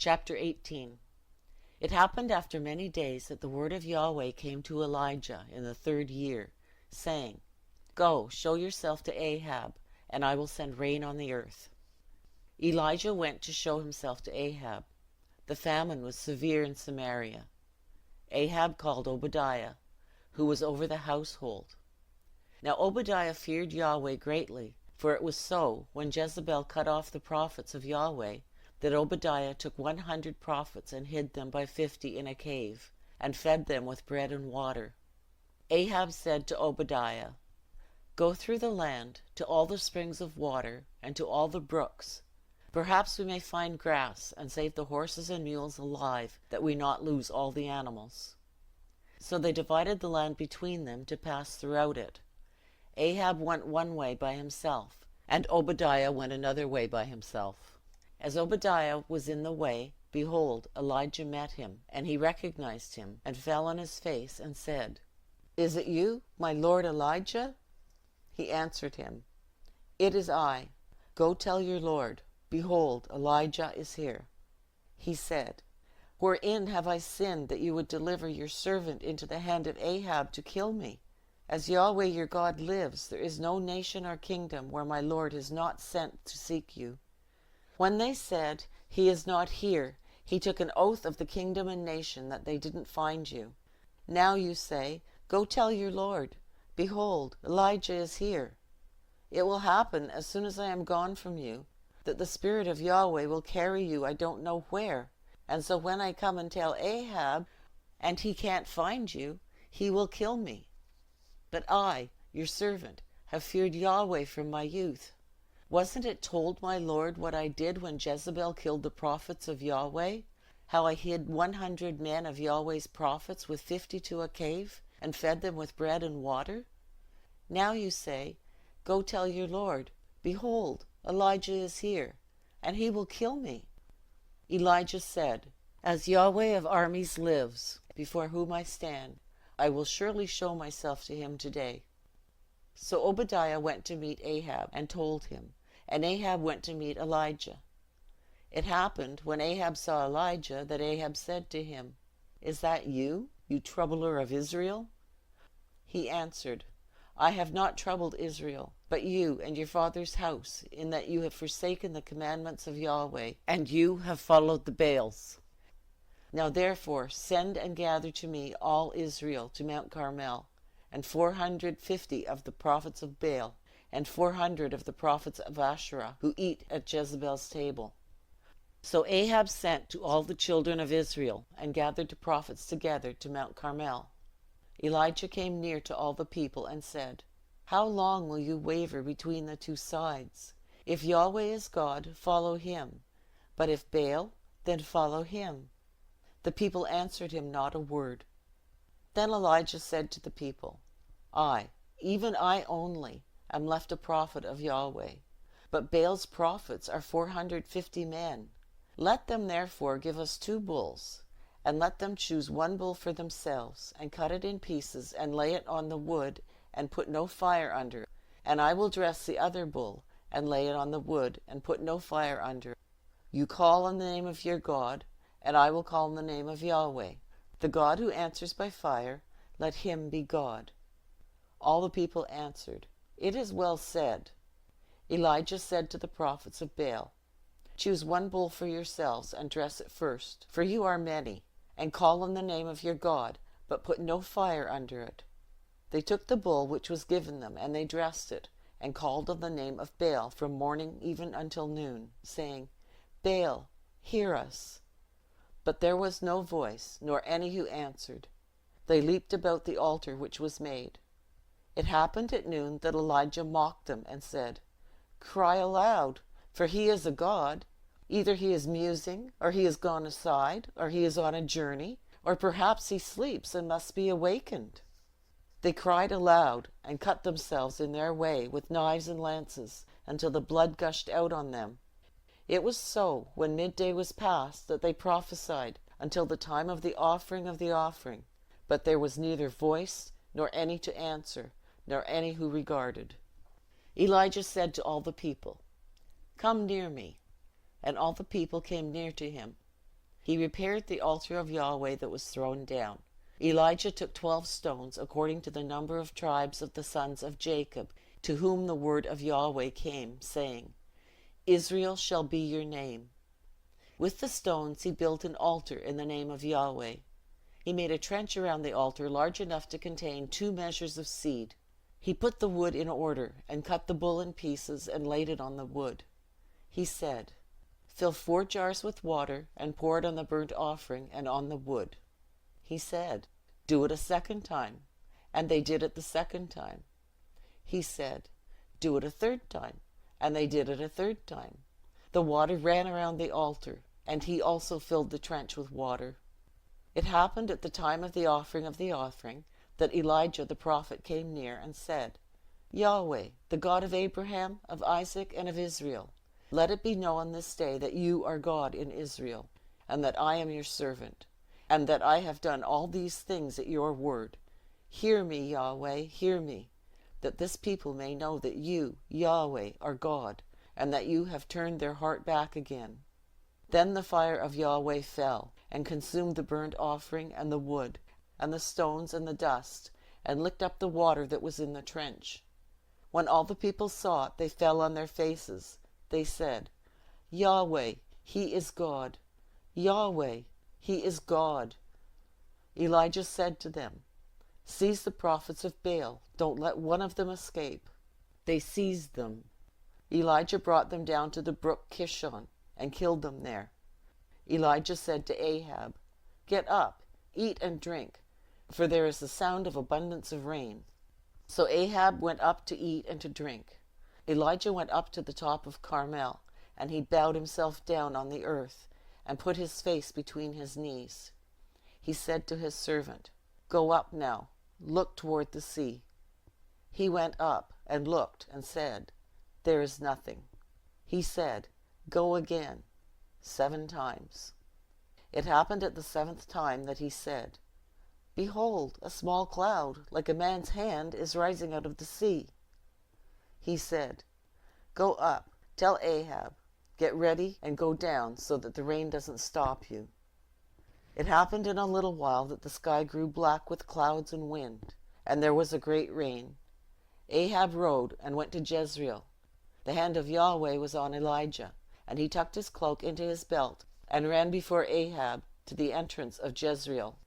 Chapter 18. It happened after many days that the word of Yahweh came to Elijah in the 3rd year, saying, Go, show yourself to Ahab, and I will send rain on the earth. Elijah went to show himself to Ahab. The famine was severe in Samaria. Ahab called Obadiah, who was over the household. Now Obadiah feared Yahweh greatly, for it was so, when Jezebel cut off the prophets of Yahweh, that Obadiah took 100 prophets and hid them by 50 in a cave, and fed them with bread and water. Ahab said to Obadiah, Go through the land, to all the springs of water, and to all the brooks. Perhaps we may find grass, and save the horses and mules alive, that we not lose all the animals. So they divided the land between them to pass throughout it. Ahab went one way by himself, and Obadiah went another way by himself. As Obadiah was in the way, behold, Elijah met him, and he recognized him, and fell on his face, and said, Is it you, my lord Elijah? He answered him, It is I. Go tell your lord, behold, Elijah is here. He said, Wherein have I sinned, that you would deliver your servant into the hand of Ahab to kill me? As Yahweh your God lives, there is no nation or kingdom where my lord is not sent to seek you. When they said, He is not here, he took an oath of the kingdom and nation that they didn't find you. Now you say, Go tell your lord, behold, Elijah is here. It will happen, as soon as I am gone from you, that the Spirit of Yahweh will carry you I don't know where, and so when I come and tell Ahab, and he can't find you, he will kill me. But I, your servant, have feared Yahweh from my youth. Wasn't it told my lord what I did when Jezebel killed the prophets of Yahweh? How I hid 100 men of Yahweh's prophets with 50 to a cave, and fed them with bread and water? Now you say, Go tell your lord, behold, Elijah is here, and he will kill me. Elijah said, As Yahweh of armies lives, before whom I stand, I will surely show myself to him today. So Obadiah went to meet Ahab, and told him, and Ahab went to meet Elijah. It happened, when Ahab saw Elijah, that Ahab said to him, Is that you, you troubler of Israel? He answered, I have not troubled Israel, but you and your father's house, in that you have forsaken the commandments of Yahweh, and you have followed the Baals. Now therefore send and gather to me all Israel to Mount Carmel, and 450 of the prophets of Baal, and 400 of the prophets of Asherah, who eat at Jezebel's table. So Ahab sent to all the children of Israel, and gathered the prophets together to Mount Carmel. Elijah came near to all the people, and said, How long will you waver between the two sides? If Yahweh is God, follow him, but if Baal, then follow him. The people answered him not a word. Then Elijah said to the people, I, even I only, am left a prophet of Yahweh, but Baal's prophets are 450 men. Let them therefore give us 2 bulls, and let them choose 1 bull for themselves, and cut it in pieces, and lay it on the wood, and put no fire under it. And I will dress the other bull, and lay it on the wood, and put no fire under it. You call on the name of your God, and I will call on the name of Yahweh. The God who answers by fire, let him be God. All the people answered, It is well said. Elijah said to the prophets of Baal, Choose 1 bull for yourselves, and dress it first, for you are many, and call on the name of your God, but put no fire under it. They took the bull which was given them, and they dressed it, and called on the name of Baal from morning even until noon, saying, Baal, hear us. But there was no voice, nor any who answered. They leaped about the altar which was made. It happened at noon that Elijah mocked them, and said, Cry aloud, for he is a god. Either he is musing, or he has gone aside, or he is on a journey, or perhaps he sleeps and must be awakened. They cried aloud, and cut themselves in their way with knives and lances, until the blood gushed out on them. It was so, when midday was past, that they prophesied until the time of the offering, but there was neither voice, nor any to answer, nor any who regarded. Elijah said to all the people, Come near me. And all the people came near to him. He repaired the altar of Yahweh that was thrown down. Elijah took 12 stones, according to the number of tribes of the sons of Jacob, to whom the word of Yahweh came, saying, Israel shall be your name. With the stones he built an altar in the name of Yahweh. He made a trench around the altar large enough to contain 2 measures of seed. He put the wood in order, and cut the bull in pieces, and laid it on the wood. He said, Fill 4 jars with water, and pour it on the burnt offering and on the wood. He said, Do it a second time. And they did it the second time. He said, Do it a third time. And they did it a third time. The water ran around the altar, and he also filled the trench with water. It happened at the time of the offering, that Elijah the prophet came near and said, Yahweh, the God of Abraham, of Isaac, and of Israel, let it be known this day that you are God in Israel, and that I am your servant, and that I have done all these things at your word. Hear me, Yahweh, hear me, that this people may know that you, Yahweh, are God, and that you have turned their heart back again. Then the fire of Yahweh fell, and consumed the burnt offering, and the wood, and the stones, and the dust, and licked up the water that was in the trench. When all the people saw it, they fell on their faces. They said, Yahweh, he is God. Yahweh, he is God. Elijah said to them, Seize the prophets of Baal. Don't let one of them escape. They seized them. Elijah brought them down to the brook Kishon, and killed them there. Elijah said to Ahab, Get up, eat and drink, for there is the sound of abundance of rain. So Ahab went up to eat and to drink. Elijah went up to the top of Carmel, and he bowed himself down on the earth, and put his face between his knees. He said to his servant, Go up now, look toward the sea. He went up, and looked, and said, There is nothing. He said, Go again, 7 times. It happened at the 7th time that he said, Behold, a small cloud, like a man's hand, is rising out of the sea. He said, Go up, tell Ahab, get ready and go down, so that the rain doesn't stop you. It happened in a little while that the sky grew black with clouds and wind, and there was a great rain. Ahab rode and went to Jezreel. The hand of Yahweh was on Elijah, and he tucked his cloak into his belt, and ran before Ahab to the entrance of Jezreel.